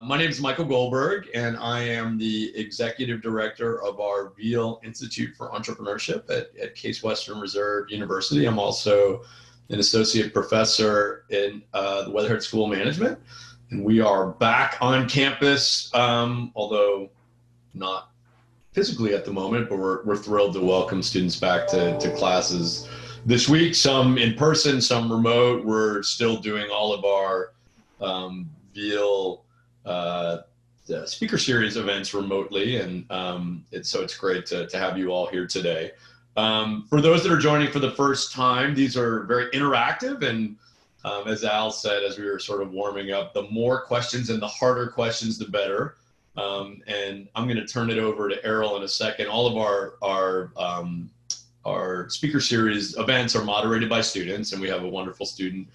My name is Michael Goldberg, and I am the executive director of our Veale Institute for Entrepreneurship at Case Western Reserve University. I'm also an associate professor in the Weatherhead School of Management, and we are back on campus, although not physically at the moment, but we're thrilled to welcome students back to classes this week, some in person, some remote. We're still doing all of our Veale speaker series events remotely, and it's great to have you all here today. For those that are joining for the first time, these are very interactive, and as Al said, as we were sort of warming up, the more questions and the harder questions, the better. And I'm going to turn it over to Errol in a second. All of our speaker series events are moderated by students, and we have a wonderful student,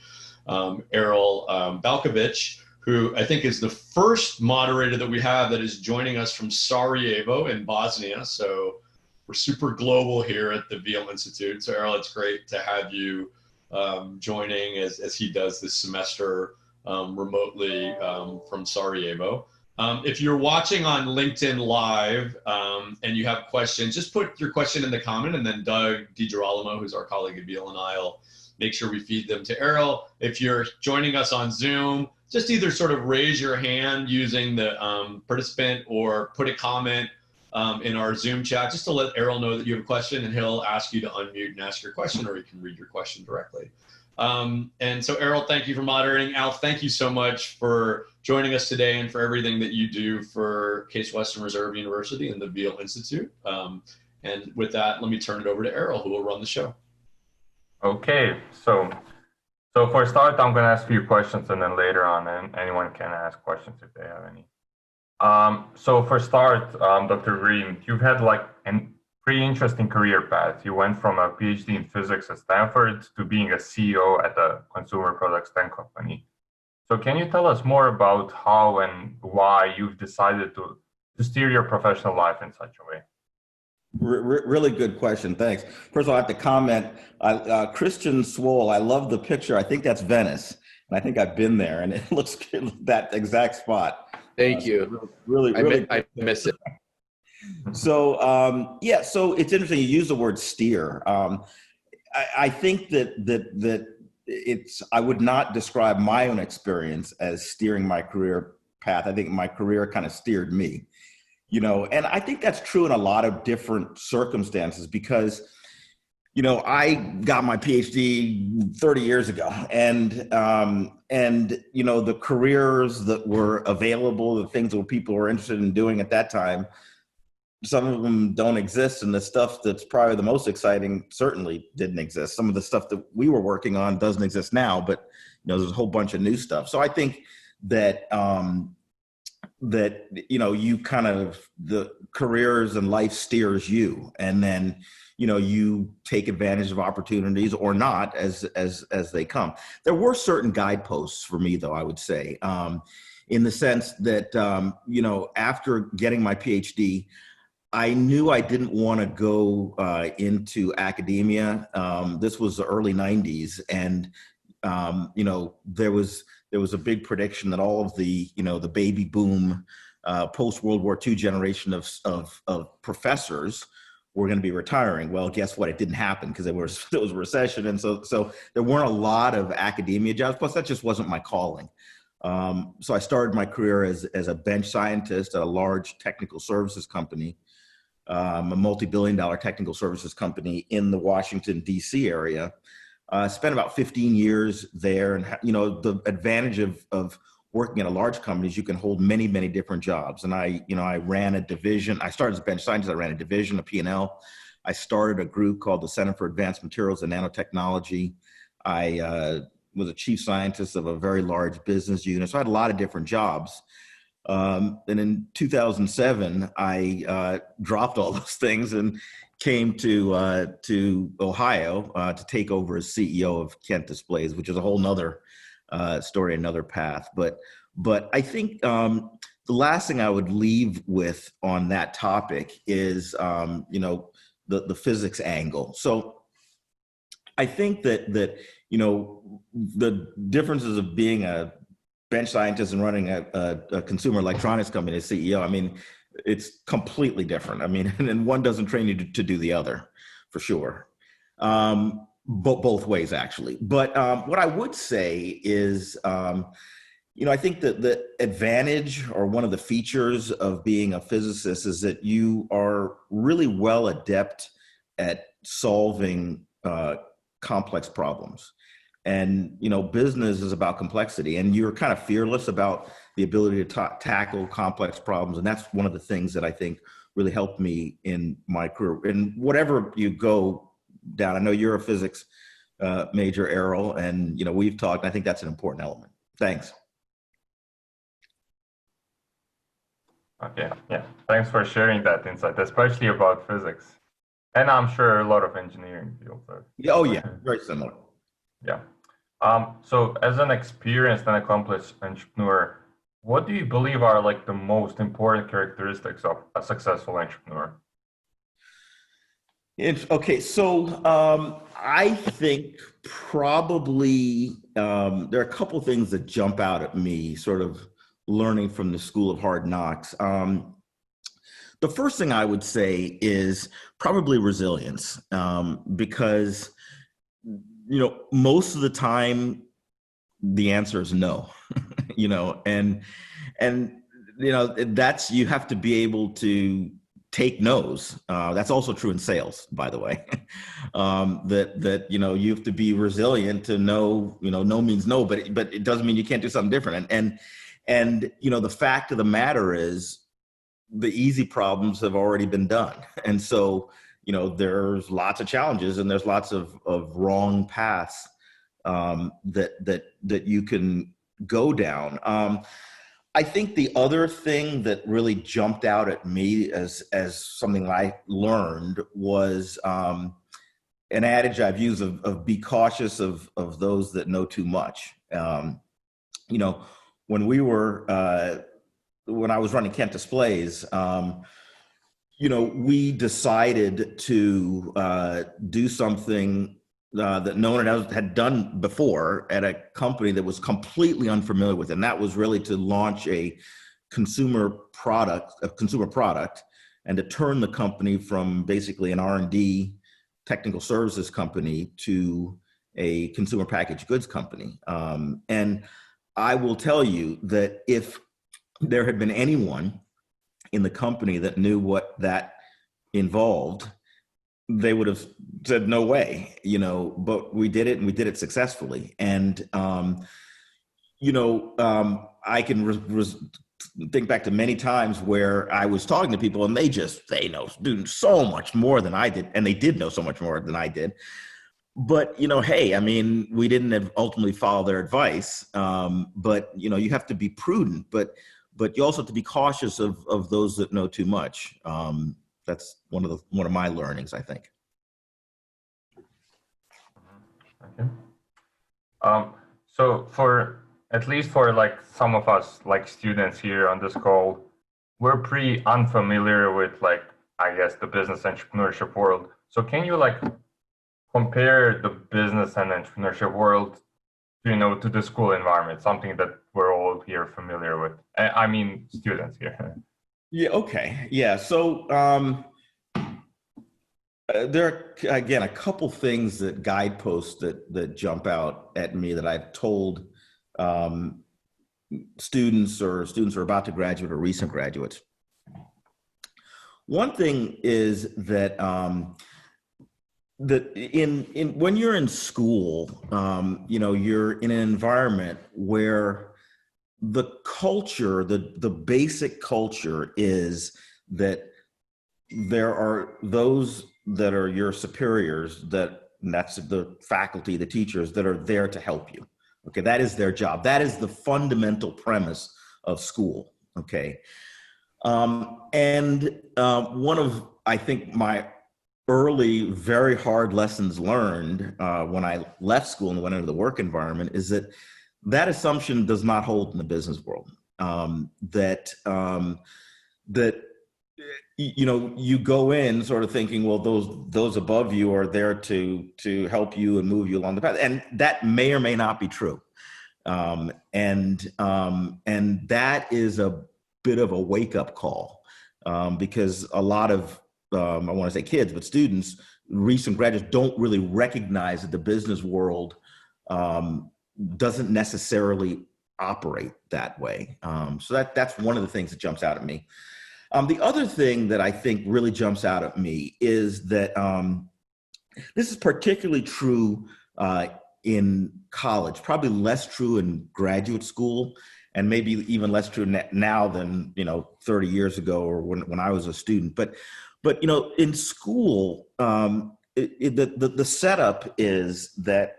Errol Balkovich, who I think is the first moderator that we have that is joining us from Sarajevo in Bosnia. So we're super global here at the Veale Institute. So Errol, it's great to have you joining as he does this semester remotely from Sarajevo. If you're watching on LinkedIn Live and you have questions, just put your question in the comment, and then Doug DiGirolamo, who's our colleague at Veale, and I'll make sure we feed them to Errol. If you're joining us on Zoom, just either sort of raise your hand using the participant or put a comment in our Zoom chat just to let Errol know that you have a question, and he'll ask you to unmute and ask your question, or you can read your question directly. And so Errol, thank you for moderating. Al, thank you so much for joining us today and for everything that you do for Case Western Reserve University and the Veale Institute. And with that, let me turn it over to Errol, who will run the show. Okay, so for a start, I'm going to ask a few questions, and then later on, anyone can ask questions if they have any. So for start, Dr. Green, you've had like a pretty interesting career path. You went from a PhD in physics at Stanford to being a CEO at a consumer products tech company. So can you tell us more about how and why you've decided to steer your professional life in such a way? Really good question. Thanks. First of all, I have to comment, Christian Swole, I love the picture. I think that's Venice. And I think I've been there, and it looks that exact spot. Thank you. So really. I miss it. So, yeah, so it's interesting. You use the word steer. I think that I would not describe my own experience as steering my career path. I think my career kind of steered me. And I think that's true in a lot of different circumstances because, I got my PhD 30 years ago, and the careers that were available, the things that people were interested in doing at that time, some of them don't exist, and the stuff that's probably the most exciting certainly didn't exist. Some of the stuff that we were working on doesn't exist now, but there's a whole bunch of new stuff. So I think that you kind of, the careers and life steers you, and then you take advantage of opportunities or not as they come. There were certain guideposts for me, though, I would say, in the sense that after getting my PhD, I knew I didn't want to go into academia. This was the early 90s, and there was a big prediction that all of the the baby boom post World War II generation of professors were going to be retiring. Well, guess what? It didn't happen because there was a recession, and so there weren't a lot of academia jobs. Plus, that just wasn't my calling. So I started my career as a bench scientist at a large technical services company, a multi-billion-dollar technical services company in the Washington, D.C. area. Spent about 15 years there, and the advantage of working at a large company is you can hold many, many different jobs. And I ran a division. I started as a bench scientist. I ran a division, a P&L. I started a group called the Center for Advanced Materials and Nanotechnology. I was a chief scientist of a very large business unit. So I had a lot of different jobs. And in 2007, I dropped all those things and came to Ohio to take over as CEO of Kent Displays, which is a whole nother story, another path. But I think the last thing I would leave with on that topic is the physics angle. So I think that the differences of being a bench scientist and running a consumer electronics company as CEO, I mean, it's completely different. I mean, and one doesn't train you to do the other, for sure. Both ways, actually. But what I would say is, I think that the advantage or one of the features of being a physicist is that you are really well adept at solving complex problems. And, business is about complexity, and you're kind of fearless about the ability to tackle complex problems. And that's one of the things that I think really helped me in my career. And whatever you go down, I know you're a physics major, Errol, and, we've talked, I think that's an important element. Thanks. Okay, yeah. Thanks for sharing that insight, especially about physics. And I'm sure a lot of engineering fields are. Oh, yeah, very similar. Yeah. So as an experienced and accomplished entrepreneur, what do you believe are like the most important characteristics of a successful entrepreneur? Okay, so I think probably there are a couple of things that jump out at me, sort of learning from the School of Hard Knocks. The first thing I would say is probably resilience, because most of the time the answer is no, and that's, you have to be able to take no's. That's also true in sales, by the way. That you have to be resilient to know, no means no, but it doesn't mean you can't do something different. And the fact of the matter is, the easy problems have already been done, and so there's lots of challenges and there's lots of wrong paths that you can go down. I think the other thing that really jumped out at me as something I learned was an adage I've used of be cautious of those that know too much. When I was running Kent Displays, we decided to do something that no one else had done before at a company that was completely unfamiliar with, and that was really to launch a consumer product, and to turn the company from basically an R&D technical services company to a consumer packaged goods company. And I will tell you that if there had been anyone in the company that knew what that involved, they would have said, no way, but we did it, and we did it successfully. And, I can think back to many times where I was talking to people and they know so much more than I did. And they did know so much more than I did. But, hey, I mean, we didn't ultimately follow their advice. But, you have to be prudent, but you also have to be cautious of those that know too much. That's one of my learnings, I think. Okay. So at least for like some of us, like students here on this call, we're pretty unfamiliar with, like, I guess, the business entrepreneurship world. So can you like compare the business and entrepreneurship world, to the school environment, something that we're all here familiar with? I mean, students here. Yeah. Okay. Yeah. So there are, again, a couple things guideposts that jump out at me that I've told students who are about to graduate or recent graduates. One thing is that when you're in school, you're in an environment where the culture, the basic culture is that there are those that are your superiors, that's the faculty, the teachers, that are there to help you. Okay, that is their job. That is the fundamental premise of school. Okay, and one of, I think, my early, very hard lessons learned when I left school and went into the work environment is that assumption does not hold in the business world. That you go in sort of thinking, well, those above you are there to help you and move you along the path, and that may or may not be true. And that is a bit of a wake up call, because a lot of, I want to say kids, but students, recent graduates don't really recognize that the business world doesn't necessarily operate that way. So that's one of the things that jumps out at me. The other thing that I think really jumps out at me is that this is particularly true in college, probably less true in graduate school, and maybe even less true now than 30 years ago or when I was a student. But in school, the setup is that,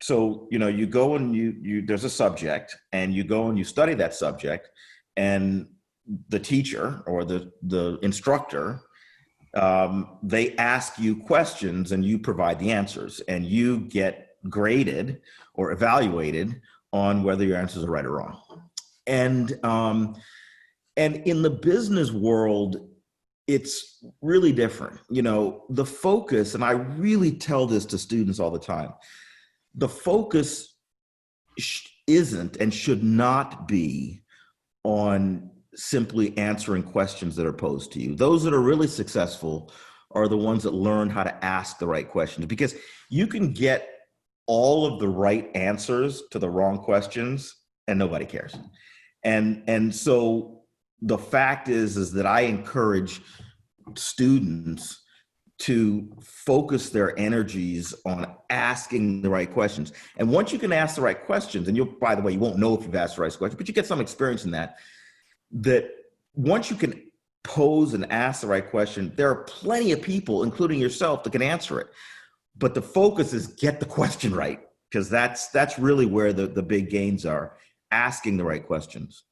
so you go and you there's a subject, and you go and you study that subject, and the teacher or the instructor, they ask you questions and you provide the answers, and you get graded or evaluated on whether your answers are right or wrong. And in the business world, it's really different. The focus, and I really tell this to students all the time, the focus isn't and should not be on simply answering questions that are posed to you. Those that are really successful are the ones that learn how to ask the right questions, because you can get all of the right answers to the wrong questions and nobody cares. And so the fact is that I encourage students to focus their energies on asking the right questions. And once you can ask the right questions, and by the way, you won't know if you've asked the right questions, but you get some experience in that once you can pose and ask the right question, there are plenty of people, including yourself, that can answer it. But the focus is get the question right, because that's really where the big gains are, asking the right questions.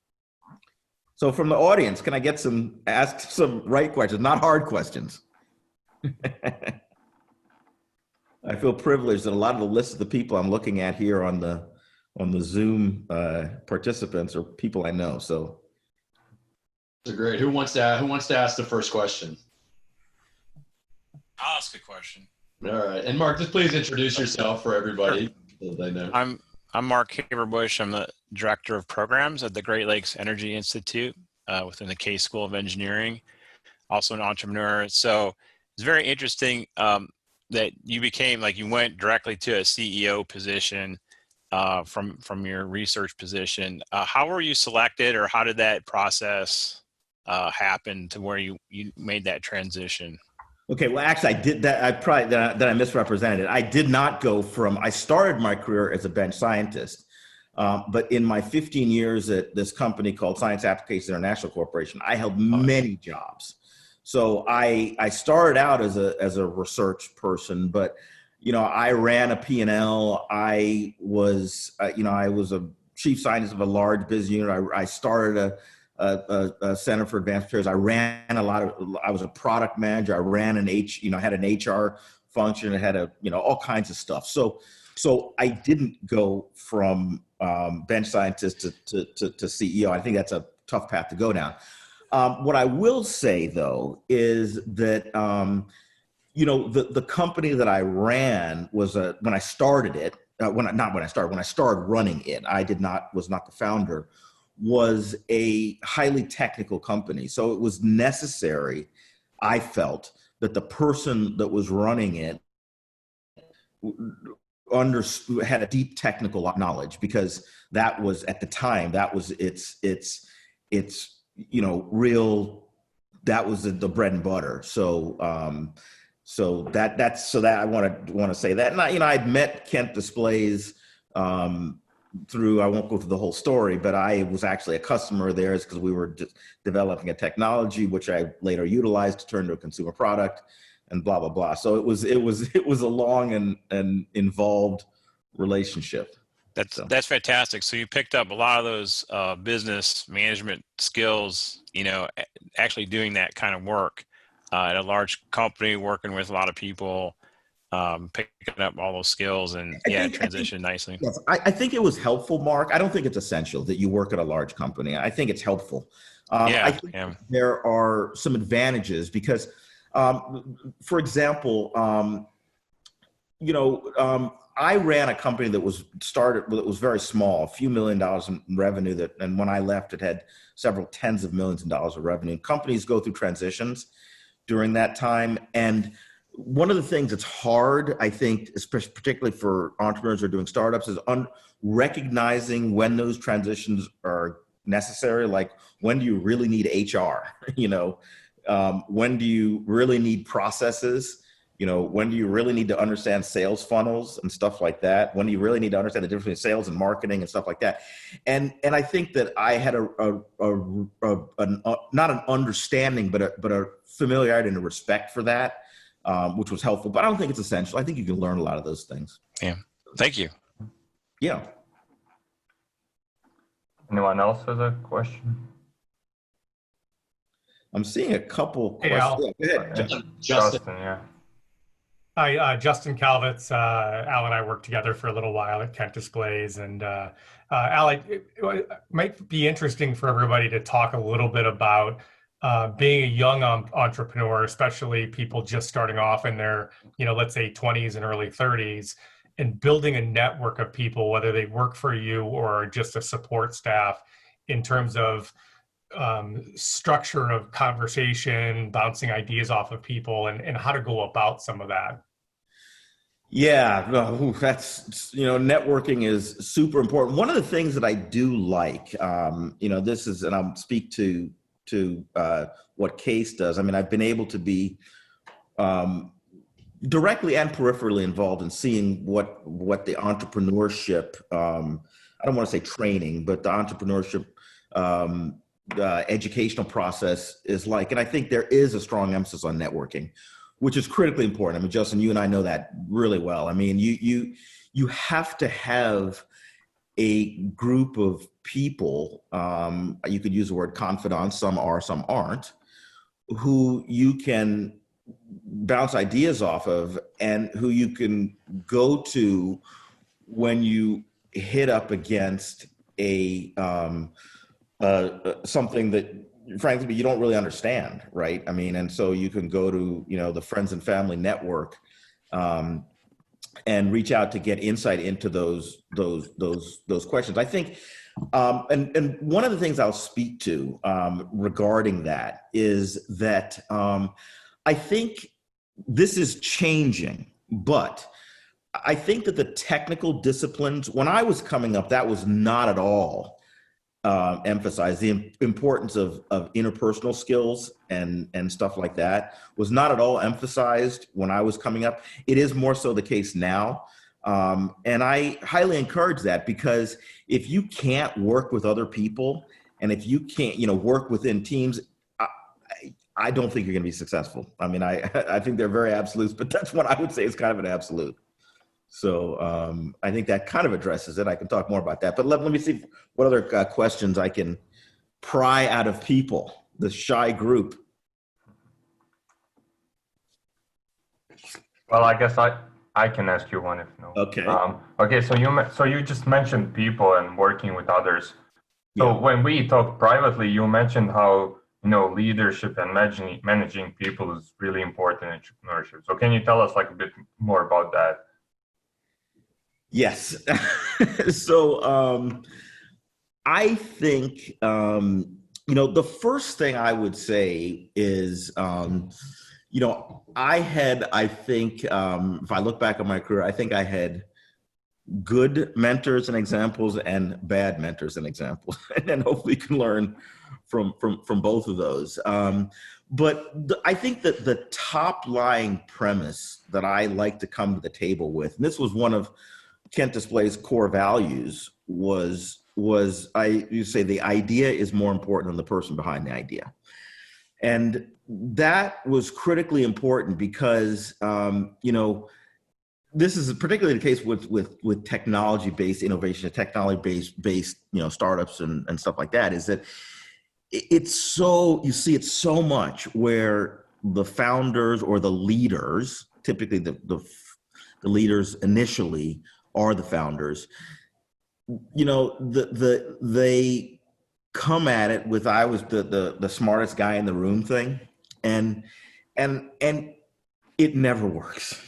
So from the audience, can I get ask some right questions, not hard questions? I feel privileged that a lot of the list of the people I'm looking at here on the Zoom participants are people I know. So great. Who wants to ask the first question? I'll ask a question. All right. And Mark, just please introduce yourself for everybody. Sure. So they know. I'm Mark Haberbush. I'm the Director of Programs at the Great Lakes Energy Institute within the Case School of Engineering, also an entrepreneur. So it's very interesting that you went directly to a CEO position from your research position. How were you selected, or how did that process happen to where you made that transition? Okay, well, actually, I did that. I misrepresented it. I did not go I started my career as a bench scientist, but in my 15 years at this company called Science Applications International Corporation, I held many jobs. So I started out as a research person, but I ran a P&L. I was a chief scientist of a large business unit. I started a Center for Advanced Materials. I ran I was a product manager. I ran had an HR function. I had all kinds of stuff. So I didn't go from bench scientist to CEO. I think that's a tough path to go down. What I will say though is that the company that I ran was when I started it. When I started running it, was not the founder. Was a highly technical company. So it was necessary, I felt, that the person that was running it had a deep technical knowledge, because that was, at the time, that was that was the bread and butter. So I want to say that. And I'd met Kent Displays through, I won't go through the whole story, but I was actually a customer of theirs because we were developing a technology which I later utilized to turn into a consumer product, and blah blah blah. So it was a long and involved relationship. That's fantastic. So you picked up a lot of those business management skills, actually doing that kind of work at a large company, working with a lot of people. Picking up all those skills and transition nicely. Yes, I think it was helpful, Mark. I don't think it's essential that you work at a large company. I think it's helpful. I think there are some advantages because, for example, I ran a company that was very small, a few $1 million in revenue, and when I left, it had several tens of millions of dollars of revenue. Companies go through transitions during that time. And one of the things that's hard, I think, especially particularly for entrepreneurs who are doing startups, is recognizing when those transitions are necessary. Like, when do you really need HR? When do you really need processes? When do you really need to understand sales funnels and stuff like that? When do you really need to understand the difference between sales and marketing and stuff like that? And I think that I had not an understanding, but a familiarity and a respect for that, which was helpful. But I don't think it's essential. I think you can learn a lot of those things. Yeah. Thank you. Yeah. Anyone else has a question? I'm seeing a couple Hey, questions. Al. Yeah, go ahead. Justin. Yeah. Hi, Justin Calvitz. Al and I worked together for a little while at Kent Displays. And Al, it might be interesting for everybody to talk a little bit about being a young entrepreneur, especially people just starting off in their, let's say 20s and early 30s, and building a network of people, whether they work for you or just a support staff, in terms of structure of conversation, bouncing ideas off of people, and how to go about some of that. Yeah, no, that's, networking is super important. One of the things that I do like, this is, and I'll speak to what Case does. I mean, I've been able to be directly and peripherally involved in seeing what the entrepreneurship, I don't want to say training, but the entrepreneurship educational process is like. And I think there is a strong emphasis on networking, which is critically important. I mean, Justin, you and I know that really well. I mean, you have to have a group of people, you could use the word confidants, some are, some aren't, who you can bounce ideas off of and who you can go to when you hit up against something that, frankly, you don't really understand, right? I mean, and so you can go to, the friends and family network and reach out to get insight into those questions. I think, and one of the things I'll speak to regarding that is that I think this is changing, but I think that the technical disciplines, when I was coming up, that was not at all emphasized. The importance of interpersonal skills and stuff like that was not at all emphasized when I was coming up. It is more so the case now. And I highly encourage that, because if you can't work with other people, and if you can't, work within teams, I don't think you're going to be successful. I mean, I think they're very absolutes, but that's what I would say is kind of an absolute. So I think that kind of addresses it. I can talk more about that, but let me see what other questions I can pry out of people, the shy group. Well, I guess I can ask you one if no. Okay. Okay. So you just mentioned people and working with others. So Yeah. when we talked privately, you mentioned how, leadership and managing people is really important in entrepreneurship. So can you tell us a bit more about that? Yes. So I think, the first thing I would say is, I think, if I look back on my career, I think I had good mentors and examples and bad mentors and examples, and then hopefully you can learn from both of those. But I think that the top lying premise that I like to come to the table with, and this was one of Kent Display's core values, was you say the idea is more important than the person behind the idea. And that was critically important because, this is particularly the case with technology-based innovation, technology-based startups and stuff like that, is that you see it so much where the founders or the leaders, typically the leaders initially are the founders, they come at it with, I was the smartest guy in the room thing, and it never works.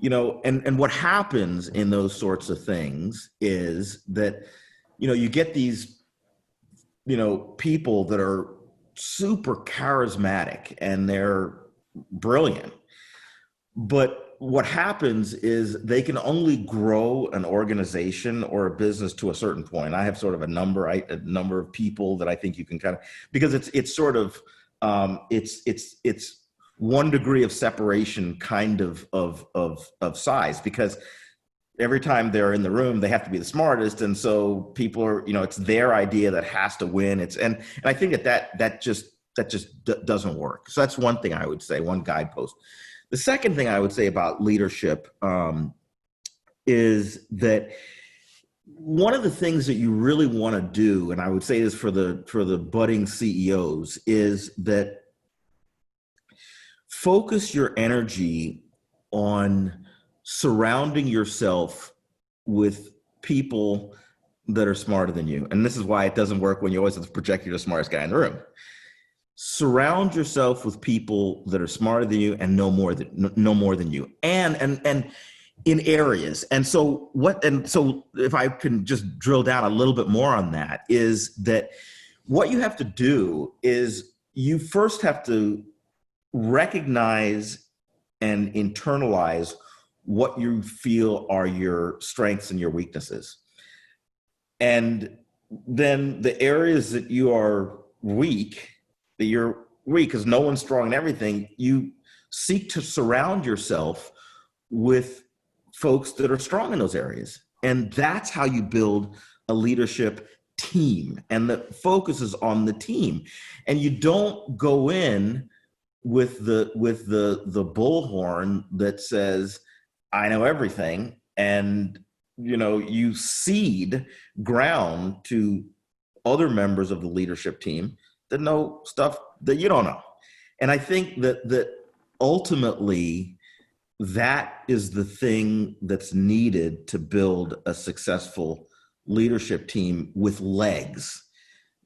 and what happens in those sorts of things is that, you get these, people that are super charismatic and they're brilliant. But what happens is they can only grow an organization or a business to a certain point. I have sort of a number of people that I think you can kind of, because it's sort of, it's 1 degree of separation kind of size, because every time they're in the room, they have to be the smartest. And so people are, it's their idea that has to win. And I think that just doesn't work. So that's one thing I would say, one guidepost. The second thing I would say about leadership is that one of the things that you really want to do, and I would say this for the budding CEOs, is that focus your energy on surrounding yourself with people that are smarter than you. And this is why it doesn't work when you always have to project you're the smartest guy in the room. Surround yourself with people that are smarter than you and know more than you, and in areas. And so if I can just drill down a little bit more on that, is that what you have to do is you first have to recognize and internalize what you feel are your strengths and your weaknesses. And then the areas that you are weak, because no one's strong in everything, you seek to surround yourself with folks that are strong in those areas. And that's how you build a leadership team. And the focus is on the team. And you don't go in with the bullhorn that says, I know everything. And, you cede ground to other members of the leadership team that know stuff that you don't know. And I think that ultimately that is the thing that's needed to build a successful leadership team with legs,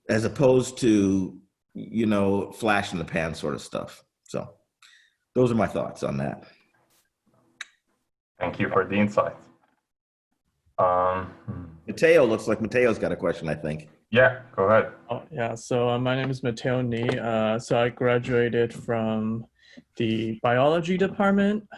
as opposed to, flash in the pan sort of stuff. So those are my thoughts on that. Thank you for the insights. Mateo, looks like Mateo's got a question, I think. Yeah, go ahead. Oh, yeah, so my name is Mateo Ni. So I graduated from the biology department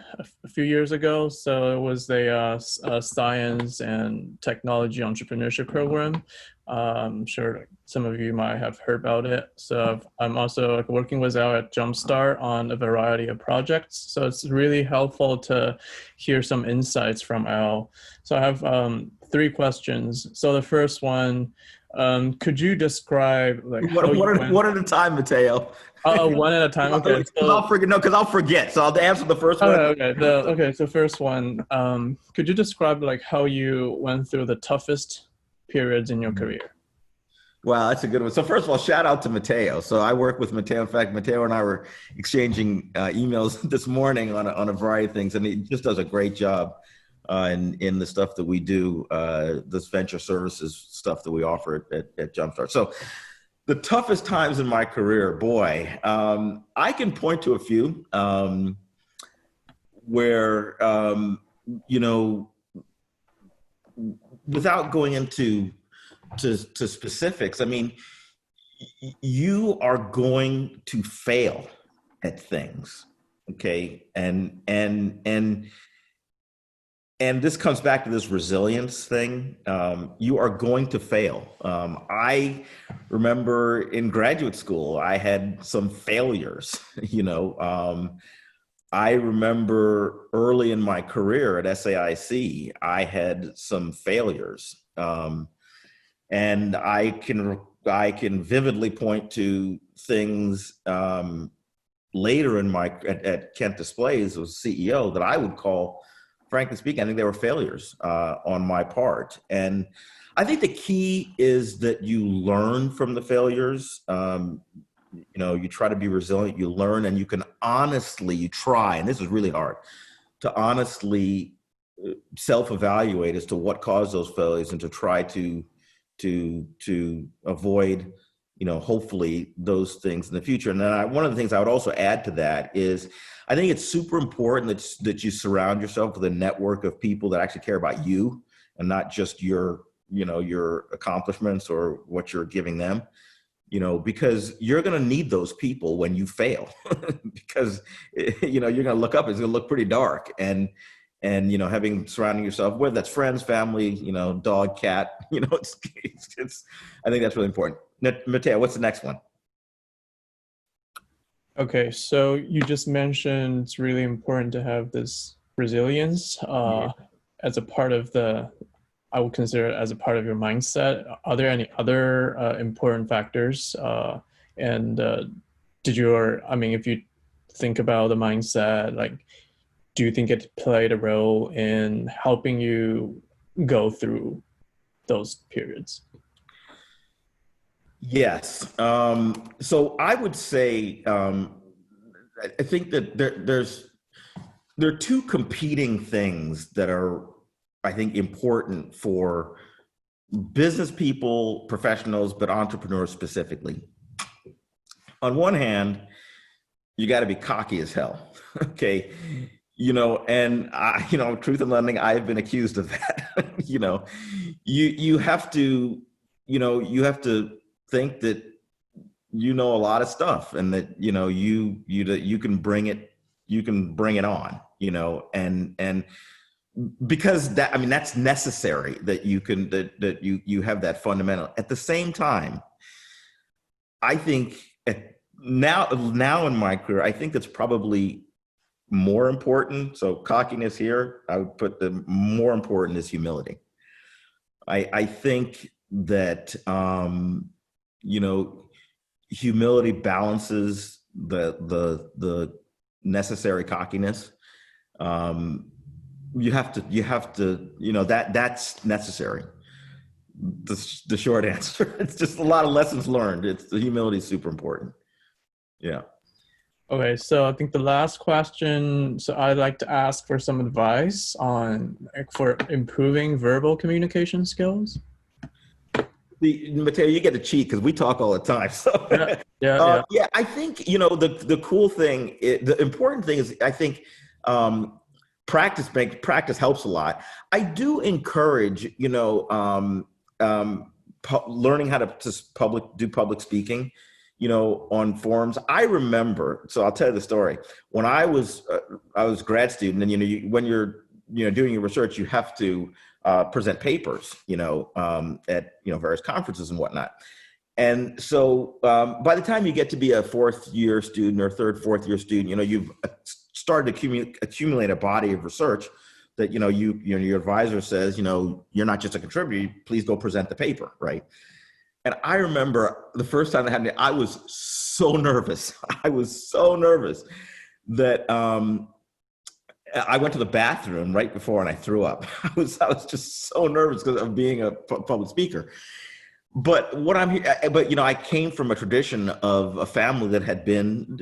a few years ago. So it was a science and technology entrepreneurship program. I'm sure some of you might have heard about it. So I'm also working with Al at Jumpstart on a variety of projects. So it's really helpful to hear some insights from Al. So I have 3 questions. So the first one, could you describe one at a time, Mateo? Oh, one at a time. Okay. So, I'll forget. So I'll answer the first one. Okay. So first one, could you describe how you went through the toughest periods in your career? Wow, that's a good one. So first of all, shout out to Mateo. So I work with Mateo. In fact, Mateo and I were exchanging emails this morning on a variety of things, and he just does a great job in the stuff that we do, this venture services stuff that we offer at Jumpstart. So the toughest times in my career, boy, I can point to a few where, without going into specifics, I mean, you are going to fail at things, okay? And this comes back to this resilience thing. You are going to fail. I remember in graduate school, I had some failures, I remember early in my career at SAIC, I had some failures. And I can vividly point to things later in at Kent Displays as CEO that I would call, frankly speaking, I think they were failures on my part. And I think the key is that you learn from the failures. You try to be resilient, you learn, and you can you try, and this is really hard, to honestly self-evaluate as to what caused those failures and to try to avoid hopefully those things in the future. And then one of the things I would also add to that is I think it's super important that you surround yourself with a network of people that actually care about you and not just your accomplishments or what you're giving them, because you're going to need those people when you fail because, you're going to look up, it's going to look pretty dark. And surrounding yourself, whether that's friends, family, dog, cat, it's I think that's really important. Matteo, what's the next one? Okay, so you just mentioned it's really important to have this resilience as a part of I would consider it as a part of your mindset. Are there any other important factors? If you think about the mindset, do you think it played a role in helping you go through those periods? Yes. So I would say, I think that there are two competing things that are, I think, important for business people, professionals, but entrepreneurs specifically. On one hand, you got to be cocky as hell. Okay. Truth in lending, I've been accused of that. You have to think that a lot of stuff and that you can bring it on, and because that's necessary, that you have that fundamental. At the same time, I think now in my career, I think that's probably more important. So cockiness here, I would put the more important is humility. I think that humility balances the necessary cockiness. You have to that's necessary. The short answer. It's just a lot of lessons learned. The humility is super important. Yeah. Okay, so I think the last question, so I'd like to ask for some advice for improving verbal communication skills. Matteo, you get to cheat because we talk all the time. So yeah. I think the cool thing, the important thing is, I think practice helps a lot. I do encourage learning how to do public speaking, on forums. I remember, so I'll tell you the story. When I was a grad student, and when you're doing your research, you have to present papers, at various conferences and whatnot. And so by the time you get to be a fourth year student or fourth year student, you've started to accumulate a body of research that your advisor says, you're not just a contributor, please go present the paper, right? And I remember the first time that happened, I was so nervous. I was so nervous that I went to the bathroom right before and I threw up. I was just so nervous because of being a public speaker. But I came from a tradition of a family that had been,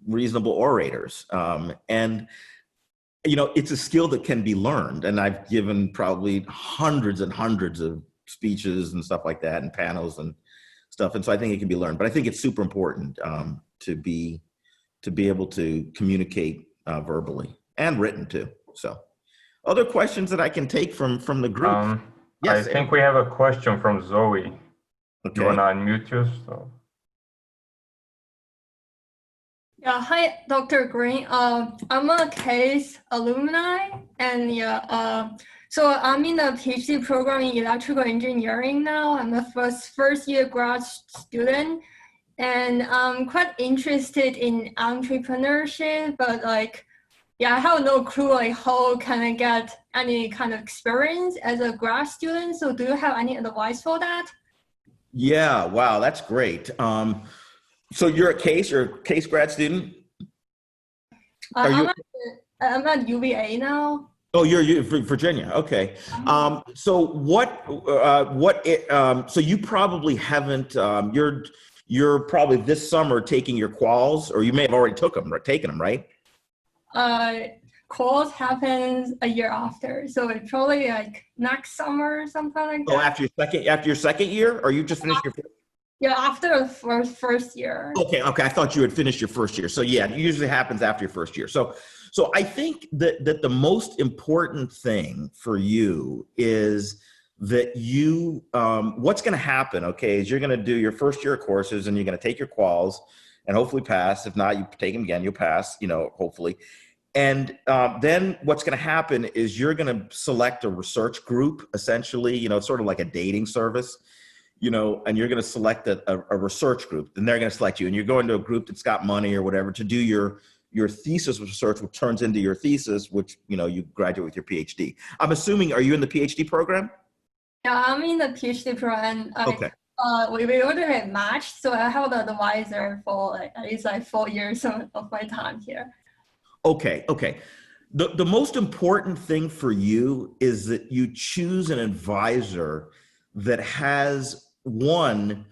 reasonable orators. And it's a skill that can be learned. And I've given probably hundreds and hundreds of speeches and stuff like that, and panels and stuff. And so I think it can be learned, but I think it's super important to be able to communicate verbally and written too. So other questions that I can take from the group. Yes, I think we have a question from Zoe. Okay. You want to unmute yourself? Yeah, hi, Dr. Green. I'm a CASE alumni, and so I'm in the PhD program in electrical engineering now. I'm a first year grad student, and I'm quite interested in entrepreneurship, but I have no clue how can I get any kind of experience as a grad student. So do you have any advice for that? Yeah, wow, that's great. So you're a CASE grad student? I'm at UVA now. Oh, you're Virginia. Okay. So so you probably haven't, you're probably this summer taking your quals, or you may have already taken them, right? Quals happens a year after. So it's probably next summer or something like that. Oh, after your second year, or you just finished your first? Yeah, after the first year. Okay, I thought you had finished your first year. So yeah, it usually happens after your first year. So I think that the most important thing for you is that you, what's going to happen, okay, is you're going to do your first year of courses and you're going to take your quals and hopefully pass. If not, you take them again, you'll pass, hopefully. And then what's going to happen is you're going to select a research group, essentially, sort of like a dating service. And you're going to select a research group, and they're going to select you, and you're going to a group that's got money or whatever to do your thesis research, which turns into your thesis, which, you graduate with your PhD. I'm assuming, are you in the PhD program? Yeah, I'm in the PhD program. Okay. We already matched, so I have an advisor for at least 4 years of my time here. Okay. The most important thing for you is that you choose an advisor that has, one,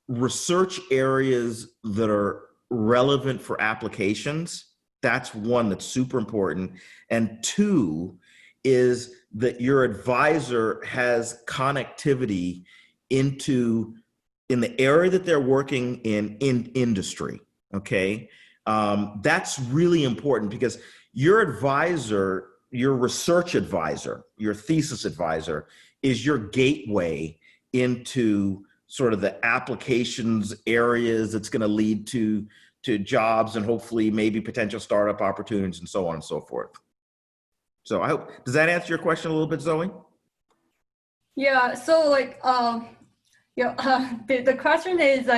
research areas that are relevant for applications. That's one that's super important. And two is that your advisor has connectivity in the area that they're working in industry. Okay. That's really important because your advisor, your research advisor, your thesis advisor is your gateway into sort of the applications areas that's going to lead to jobs and hopefully maybe potential startup opportunities and so on and so forth. So I hope, does that answer your question a little bit, Zoe? Yeah, so the question is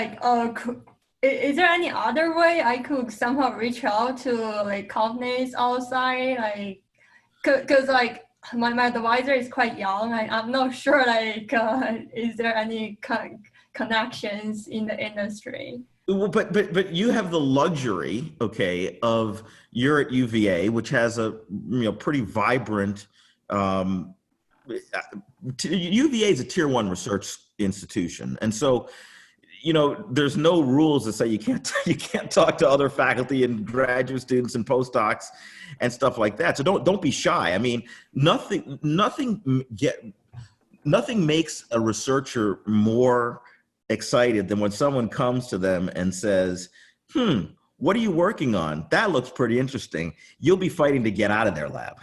is there any other way I could somehow reach out to companies outside? Because my advisor is quite young. I'm not sure is there any connections in the industry? Well, but you have the luxury, okay, of you're at UVA, which has a pretty vibrant. UVA is a tier 1 research institution, and so there's no rules that say you can't talk to other faculty and graduate students and postdocs and stuff like that. So don't be shy. I mean, nothing makes a researcher more excited than when someone comes to them and says, what are you working on? That looks pretty interesting. You'll be fighting to get out of their lab,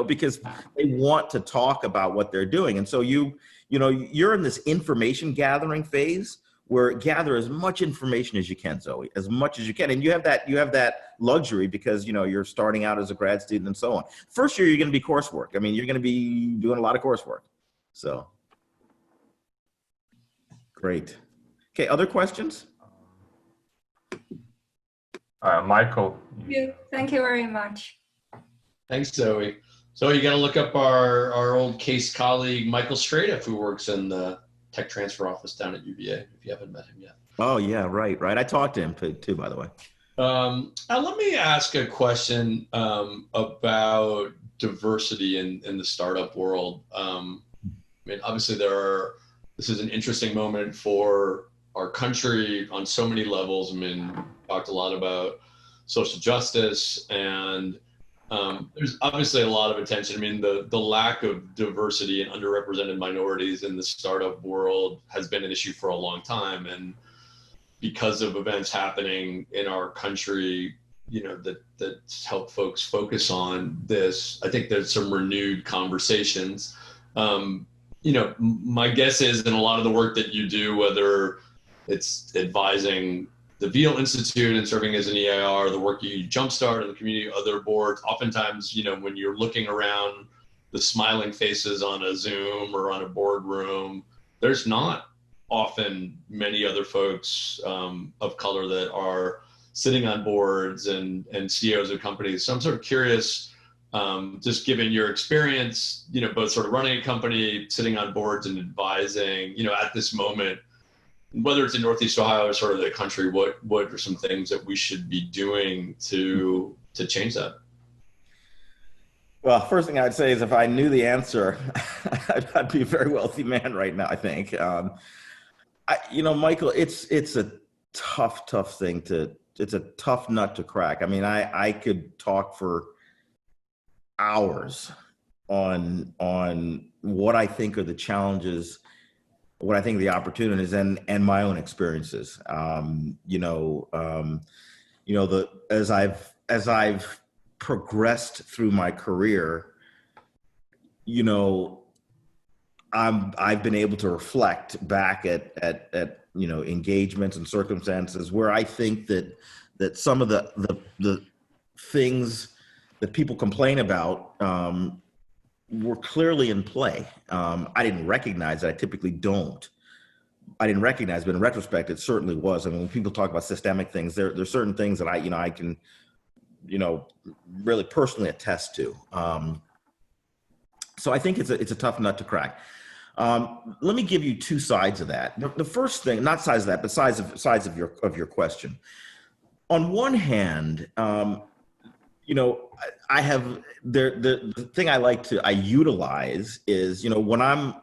because they want to talk about what they're doing. And so you're in this information gathering phase where gather as much information as you can, Zoe, as much as you can. And you have that luxury because, you're starting out as a grad student and so on. First year, you're going to be coursework. I mean, you're going to be doing a lot of coursework. So great. Okay, other questions? Michael. Thank you very much. Thanks, Zoe. So you got to look up our old case colleague, Michael Stradiff, who works in the tech transfer office down at UVA, if you haven't met him yet. Oh yeah, right. I talked to him too, by the way. Now let me ask a question about diversity in the startup world. I mean, obviously this is an interesting moment for our country on so many levels. I mean, talked a lot about social justice, and there's obviously a lot of attention. I mean, the lack of diversity and underrepresented minorities in the startup world has been an issue for a long time. And because of events happening in our country, that help folks focus on this, I think there's some renewed conversations. My guess is in a lot of the work that you do, whether it's advising the Veale Institute and serving as an EIR, the work you jumpstart in the community, other boards, oftentimes, when you're looking around the smiling faces on a Zoom or on a boardroom, there's not often many other folks of color that are sitting on boards and CEOs of companies. So I'm sort of curious, just given your experience, both sort of running a company, sitting on boards and advising, at this moment, whether it's in Northeast Ohio or sort of the country, what are some things that we should be doing to change that? Well, first thing I'd say is if I knew the answer, I'd be a very wealthy man right now, I think. Michael, it's a tough thing it's a tough nut to crack. I mean, I could talk for hours on what I think are the challenges what I think the opportunities and my own experiences. As I've progressed through my career, I've been able to reflect back at engagements and circumstances where I think that some of the things that people complain about were clearly in play. I didn't recognize that. I typically don't. I didn't recognize, but in retrospect, it certainly was. I mean, when people talk about systemic things, there's certain things that I can, really personally attest to. So I think it's a tough nut to crack. Let me give you two sides of that. The first thing, not sides of that, but sides of your question. On one hand, I have the thing I utilize is, when I'm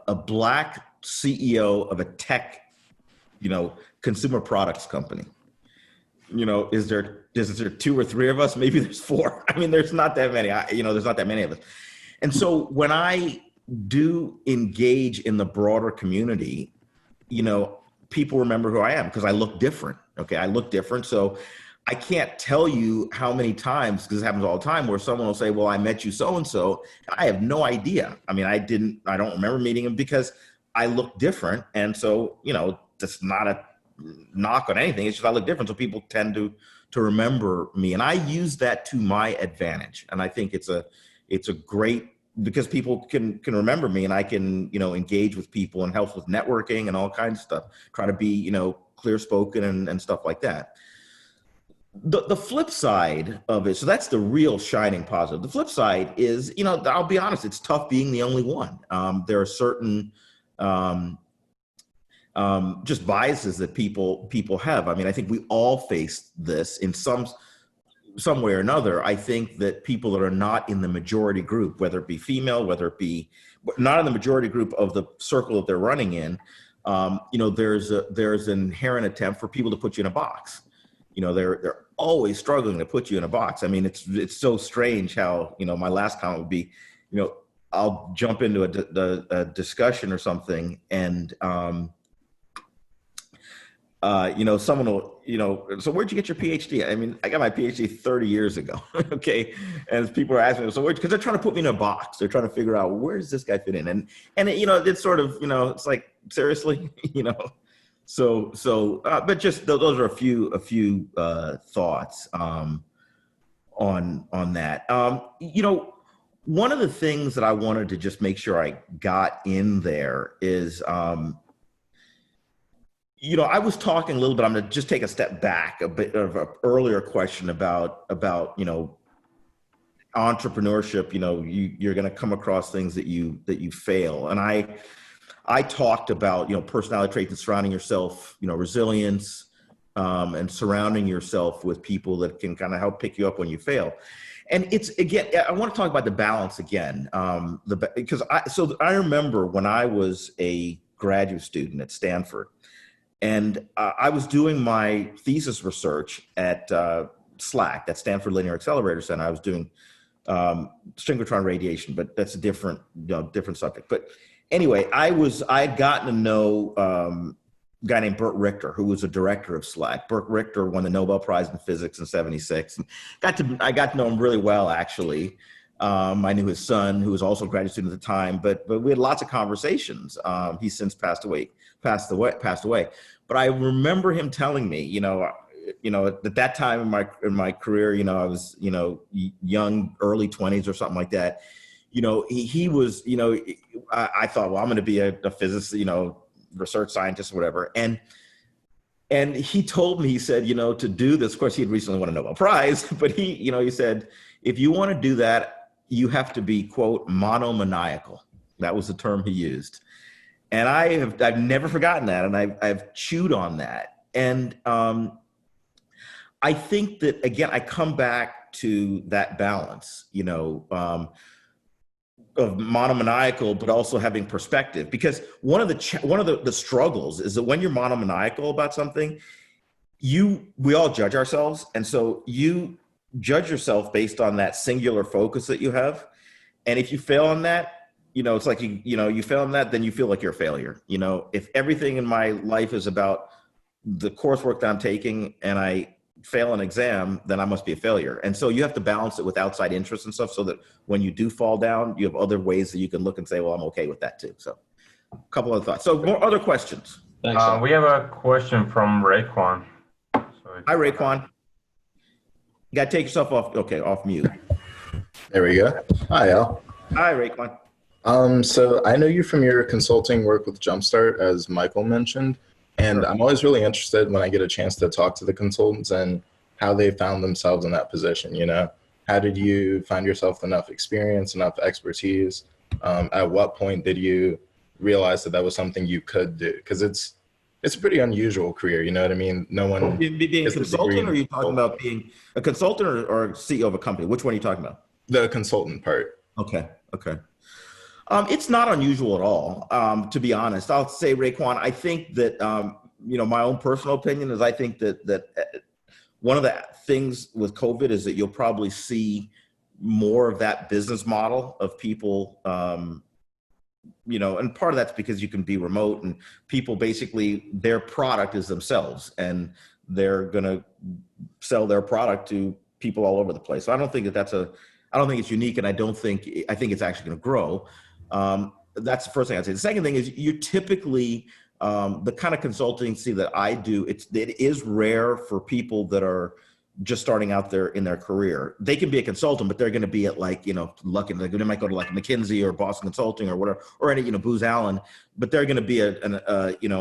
a Black CEO of a tech, consumer products company. Is there two or three of us? Maybe there's four. I mean, there's not that many. There's not that many of us. And so when I do engage in the broader community, people remember who I am because I look different. Okay, I look different. So I can't tell you how many times, because it happens all the time, where someone will say, well, I met you so-and-so. I have no idea. I mean, I don't remember meeting him because I look different. And so, that's not a knock on anything. It's just I look different. So people tend to remember me. And I use that to my advantage. And I think it's a great, because people can remember me and I can, engage with people and help with networking and all kinds of stuff, try to be, clear spoken and stuff like that. The flip side of it, so that's the real shining positive. The flip side is, I'll be honest, it's tough being the only one. There are certain just biases that people have. I mean, I think we all face this in some way or another. I think that people that are not in the majority group, whether it be female, whether it be not in the majority group of the circle that they're running in, there's an inherent attempt for people to put you in a box. They're always struggling to put you in a box. I mean, it's so strange how, my last comment would be, I'll jump into a discussion or something and, someone will, so where'd you get your PhD? I mean, I got my PhD 30 years ago. Okay. And people are asking me, so because they're trying to put me in a box. They're trying to figure out, where does this guy fit in? And it's sort of, it's like, seriously, but just those are a few thoughts on that. One of the things that I wanted to just make sure I got in there is, I was talking a little bit. I'm going to just take a step back, a bit of an earlier question about entrepreneurship. You're going to come across things that you fail, and I talked about, personality traits and surrounding yourself, resilience, and surrounding yourself with people that can kind of help pick you up when you fail. And it's, again, I want to talk about the balance again, because I remember when I was a graduate student at Stanford, and I was doing my thesis research at SLAC, that Stanford Linear Accelerator Center. I was doing synchrotron radiation, but that's a different subject. But anyway, I had gotten to know a guy named Burt Richter, who was a director of SLAC. Burt Richter won the Nobel Prize in Physics in '76. I got to know him really well, actually. I knew his son, who was also a graduate student at the time, but we had lots of conversations. He's since passed away. But I remember him telling me, at that time in my career, I was, young, early 20s or something like that. He was, I thought, well, I'm going to be a physicist, research scientist or whatever. And he told me, he said, to do this, of course, he had recently won a Nobel Prize, but he said, if you want to do that, you have to be, quote, monomaniacal. That was the term he used. And I've never forgotten that. And I've chewed on that. And I think that, again, I come back to that balance, of monomaniacal, but also having perspective. Because one of the struggles is that when you're monomaniacal about something, we all judge ourselves. And so you judge yourself based on that singular focus that you have. And if you fail on that, you know, it's like, you fail in that, then you feel like you're a failure. You know, if everything in my life is about the coursework that I'm taking and I fail an exam, then I must be a failure. And so you have to balance it with outside interests and stuff so that when you do fall down, you have other ways that you can look and say, well, I'm okay with that too. So a couple other thoughts. So more other questions. Thanks. We have a question from Raekwon. Hi, Raekwon. You got to take yourself off mute. There we go. Hi, Al. Hi, Raekwon. So I know you from your consulting work with Jumpstart, as Michael mentioned, and I'm always really interested when I get a chance to talk to the consultants and how they found themselves in that position. You know, how did you find yourself enough experience, enough expertise? At what point did you realize that that was something you could do? Because it's a pretty unusual career. You know what I mean? No one being a consultant, or are you talking about being a consultant or CEO of a company? Which one are you talking about? The consultant part. Okay. It's not unusual at all, to be honest. I'll say, Raekwon, I think that, my own personal opinion is I think that one of the things with COVID is that you'll probably see more of that business model of people, and part of that's because you can be remote and people basically, their product is themselves and they're going to sell their product to people all over the place. So I don't think I don't think it's unique, and I think it's actually going to grow. That's the first thing I'd say. The second thing is you typically, the kind of consultancy that I do, it is rare for people that are just starting out there in their career. They can be a consultant, but they're going to be at they might go to like McKinsey or Boston Consulting or whatever, or any, Booz Allen, but they're going to be an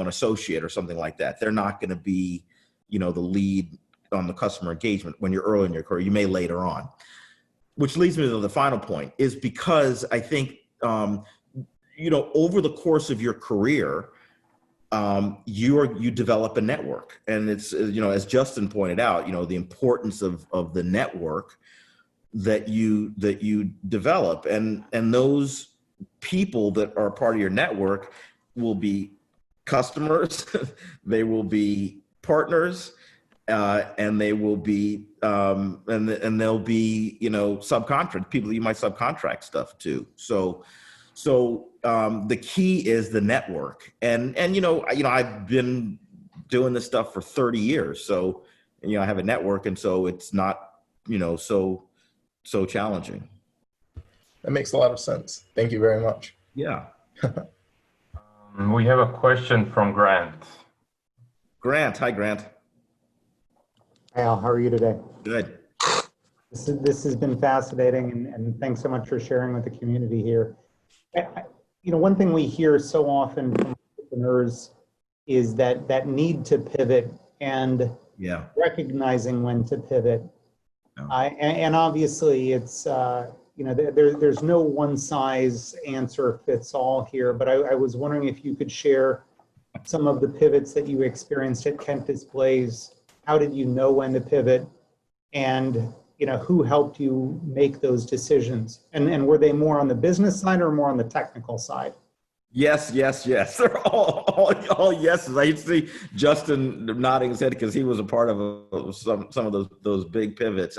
associate or something like that. They're not going to be, the lead on the customer engagement when you're early in your career. You may later on. Which leads me to the final point, is because I think, over the course of your career, you develop a network, and it's, as Justin pointed out, the importance of the network that you develop, and those people that are part of your network will be customers, they will be partners, and they will be and they'll be subcontract people that you might subcontract stuff to. So the key is the network, and I've been doing this stuff for 30 years, so I have a network, and so it's not so challenging. That makes a lot of sense. Thank you very much. Yeah. We have a question from Grant. Hi, Grant. Hi, Al. How are you today? Good. This has been fascinating, and thanks so much for sharing with the community here. One thing we hear so often from entrepreneurs is that need to pivot and recognizing when to pivot. And obviously, it's there's no one size answer fits all here. But I was wondering if you could share some of the pivots that you experienced at Kent Displays. How did you know when to pivot, and who helped you make those decisions? And were they more on the business side or more on the technical side? Yes. They're all yeses. I see Justin nodding his head because he was a part of some of those big pivots.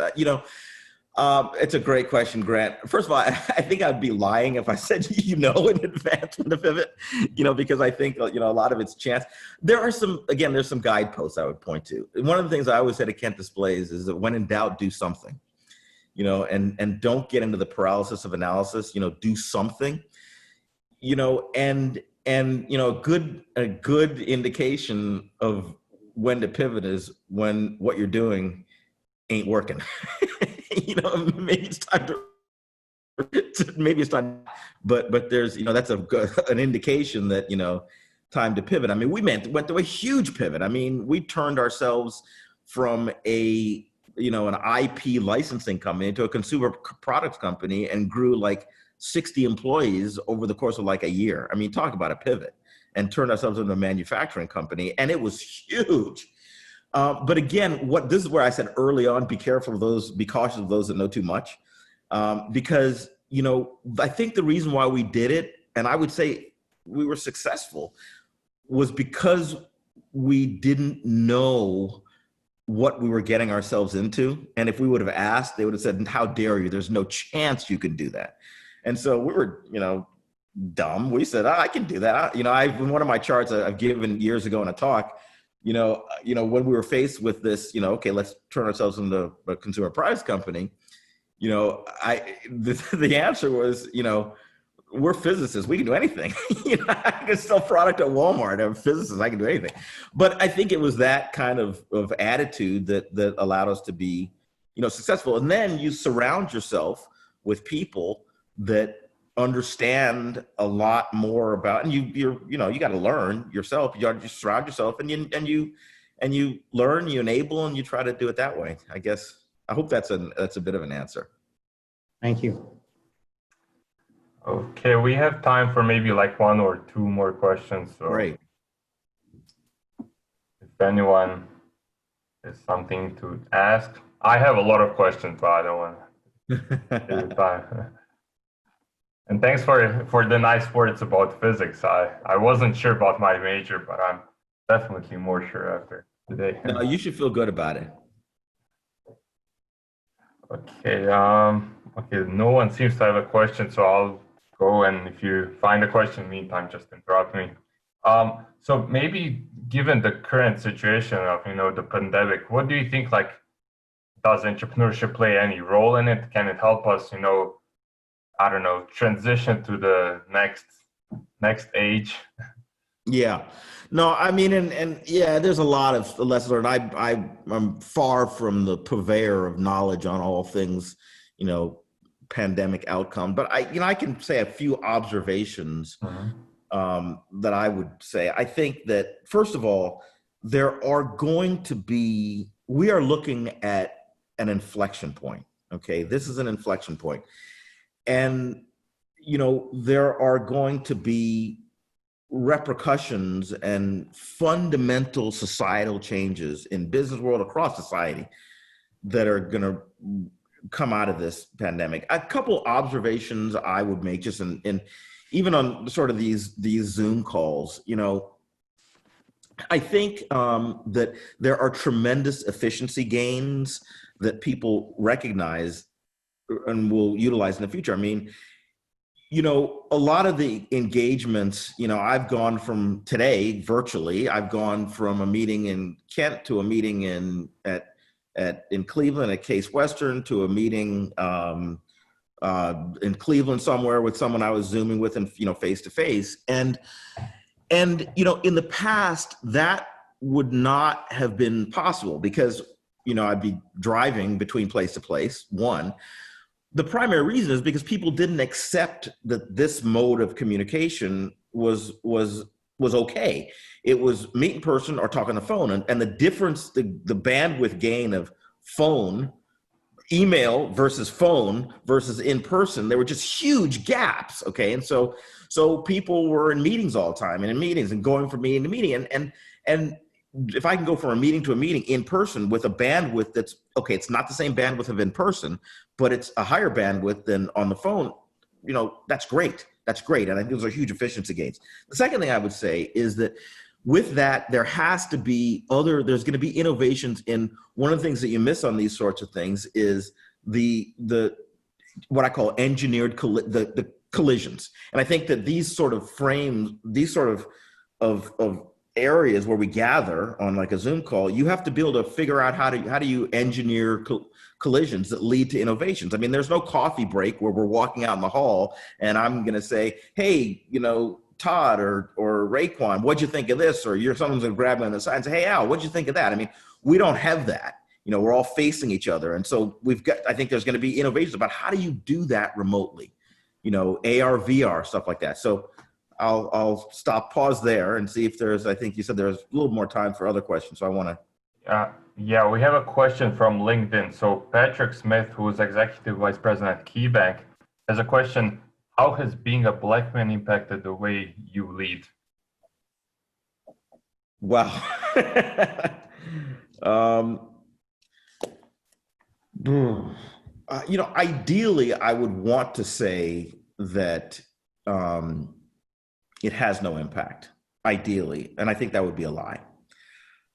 It's a great question, Grant. First of all, I think I'd be lying if I said in advance when to pivot, because I think a lot of it's chance. There's some guideposts I would point to. One of the things I always said at Kent Displays is that when in doubt, do something, and don't get into the paralysis of analysis. Do something, and a good indication of when to pivot is when what you're doing ain't working. Maybe it's time but there's, that's an indication that, time to pivot. I mean, we went through a huge pivot. I mean, we turned ourselves from an IP licensing company into a consumer products company and grew like 60 employees over the course of like a year. I mean, talk about a pivot, and turned ourselves into a manufacturing company, and it was huge. But again, this is where I said early on, be cautious of those that know too much. Because, I think the reason why we did it, and I would say we were successful, was because we didn't know what we were getting ourselves into. And if we would have asked, they would have said, how dare you? There's no chance you can do that. And so we were, dumb. We said, I can do that. You know, in one of my charts I've given years ago in a talk, when we were faced with this, okay, let's turn ourselves into a consumer products company. The answer was, we're physicists. We can do anything. I can sell product at Walmart. I'm a physicist. I can do anything. But I think it was that kind of attitude that allowed us to be, successful. And then you surround yourself with people that understand a lot more about, and you got to learn yourself. You surround yourself, and you learn, you enable, and you try to do it that way. I guess. I hope that's a bit of an answer. Thank you. Okay, we have time for maybe like one or two more questions. So great. If anyone has something to ask, I have a lot of questions, but I don't want to take the time. And thanks for the nice words about physics. I wasn't sure about my major, but I'm definitely more sure after today. No, you should feel good about it. Okay. Okay. No one seems to have a question, so I'll go. And if you find a question, meantime, just interrupt me. So maybe given the current situation of the pandemic, what do you think? Like, does entrepreneurship play any role in it? Can it help us? I don't know, transition to the next age? Yeah, no, I mean, and yeah, there's a lot of lessons learned. I'm far from the purveyor of knowledge on all things, pandemic outcome, but I can say a few observations that I would say. I think that first of all, we are looking at an inflection point. Okay, this is an inflection point. And, there are going to be repercussions and fundamental societal changes in business world, across society, that are going to come out of this pandemic. A couple observations I would make just in even on sort of these Zoom calls, I think that there are tremendous efficiency gains that people recognize and will utilize in the future. I mean, a lot of the engagements, I've gone from today virtually, I've gone from a meeting in Kent to a meeting in Cleveland at Case Western to a meeting in Cleveland somewhere with someone I was Zooming with and, face to face. And, in the past that would not have been possible because, I'd be driving between place to place, one. The primary reason is because people didn't accept that this mode of communication was okay. It was meet in person or talk on the phone. And the difference, the bandwidth gain of phone, email versus phone versus in person, there were just huge gaps. Okay. And so people were in meetings all the time and in meetings and going from meeting to meeting. And if I can go from a meeting to a meeting in person with a bandwidth that's okay, it's not the same bandwidth of in person, but it's a higher bandwidth than on the phone, that's great. That's great. And I think those are huge efficiency gains. The second thing I would say is that with that, there's going to be innovations in one of the things that you miss on these sorts of things is the what I call engineered the collisions. And I think that these sort of frames, these sort of areas where we gather on like a Zoom call, you have to be able to figure out how do you engineer collisions that lead to innovations. I mean, there's no coffee break where we're walking out in the hall and I'm going to say, hey, Todd or Raekwon, what'd you think of this? Or someone's going to grab me on the side and say, hey, Al, what'd you think of that? I mean, we don't have that. We're all facing each other. And so I think there's going to be innovations about how do you do that remotely, AR, VR, stuff like that. So I'll pause there and see if I think you said there's a little more time for other questions. So I want to. Yeah, we have a question from LinkedIn. So Patrick Smith, who is Executive Vice President at KeyBank, has a question. How has being a Black man impacted the way you lead? Wow. Ideally, I would want to say that it has no impact, ideally. And I think that would be a lie.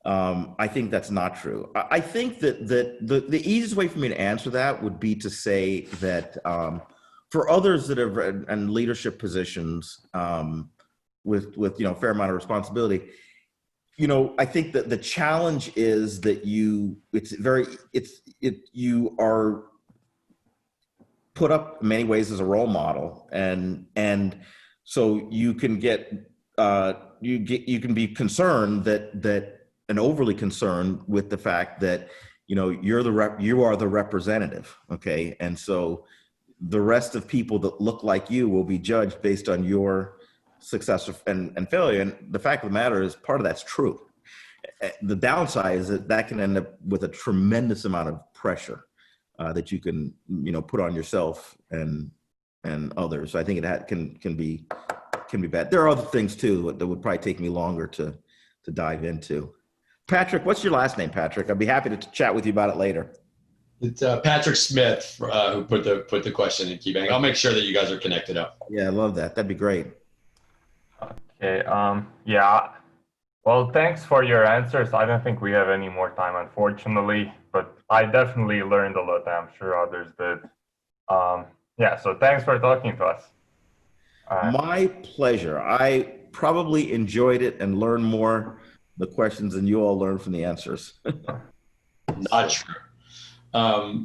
I think that's not true. I think that the easiest way for me to answer that would be to say that For others that have in leadership positions with a fair amount of responsibility, I think that the challenge is that you are put up in many ways as a role model, and so you can get you can be concerned that and overly concerned with the fact that you are the representative, okay, and so the rest of people that look like you will be judged based on your success and failure. And the fact of the matter is, part of that's true. The downside is that can end up with a tremendous amount of pressure that you can put on yourself and others. I think it can be bad. There are other things too that would probably take me longer to dive into. Patrick, what's your last name, Patrick? I'd be happy to chat with you about it later. It's Patrick Smith who put the question in KeyBank. I'll make sure that you guys are connected up. Yeah, I love that. That'd be great. Okay. Yeah. Well, thanks for your answers. I don't think we have any more time, unfortunately, but I definitely learned a lot. I'm sure others did. Yeah. So thanks for talking to us. My pleasure. I probably enjoyed it and learned more the questions than you all learned from the answers. Not true.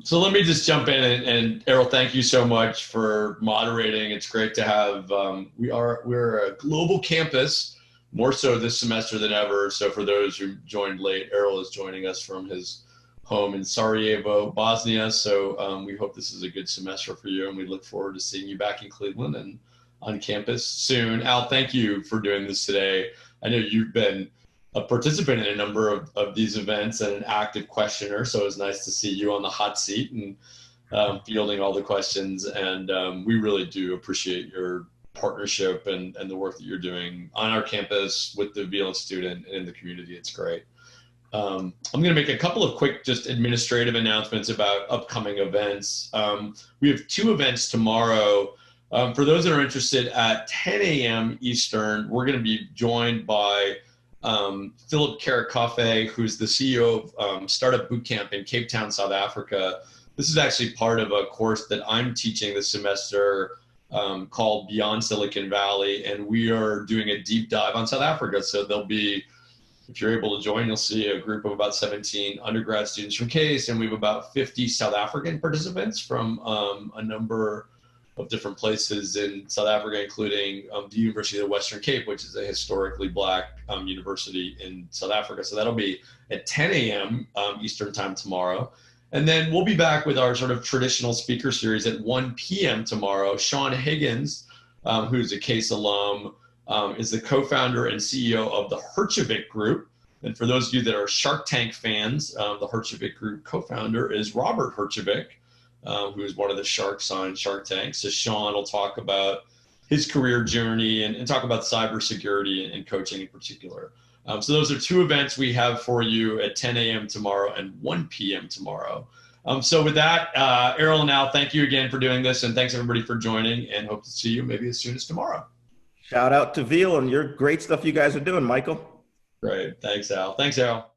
So let me just jump in and Errol, thank you so much for moderating. It's great to have, we're a global campus, more so this semester than ever. So for those who joined late, Errol is joining us from his home in Sarajevo, Bosnia. So we hope this is a good semester for you, and we look forward to seeing you back in Cleveland and on campus soon. Al, thank you for doing this today. I know you've been a participant in a number of these events and an active questioner. So it was nice to see you on the hot seat and fielding all the questions. And we really do appreciate your partnership and the work that you're doing on our campus with the Veale student and in the community. It's great. I'm going to make a couple of quick, just administrative announcements about upcoming events. We have 2 events tomorrow. For those that are interested, at 10 a.m. Eastern, we're going to be joined by Philip Karakafe, who's the CEO of Startup Bootcamp in Cape Town, South Africa. This is actually part of a course that I'm teaching this semester called Beyond Silicon Valley, and we are doing a deep dive on South Africa. So there'll be, if you're able to join, you'll see a group of about 17 undergrad students from CASE, and we have about 50 South African participants from a number of different places in South Africa, including the University of the Western Cape, which is a historically Black university in South Africa. So that'll be at 10 a.m. Eastern time tomorrow. And then we'll be back with our sort of traditional speaker series at 1 p.m. tomorrow. Sean Higgins, who's a CASE alum, is the co-founder and CEO of the Herjavec Group. And for those of you that are Shark Tank fans, the Herjavec Group co-founder is Robert Herjavec, who is one of the sharks on Shark Tank. So Sean will talk about his career journey and talk about cybersecurity and coaching in particular. So those are 2 events we have for you at 10 a.m. tomorrow and 1 p.m. tomorrow. So with that, Errol and Al, thank you again for doing this, and thanks everybody for joining, and hope to see you maybe as soon as tomorrow. Shout out to Veale and your great stuff you guys are doing, Michael. Great. Thanks, Al. Thanks, Errol.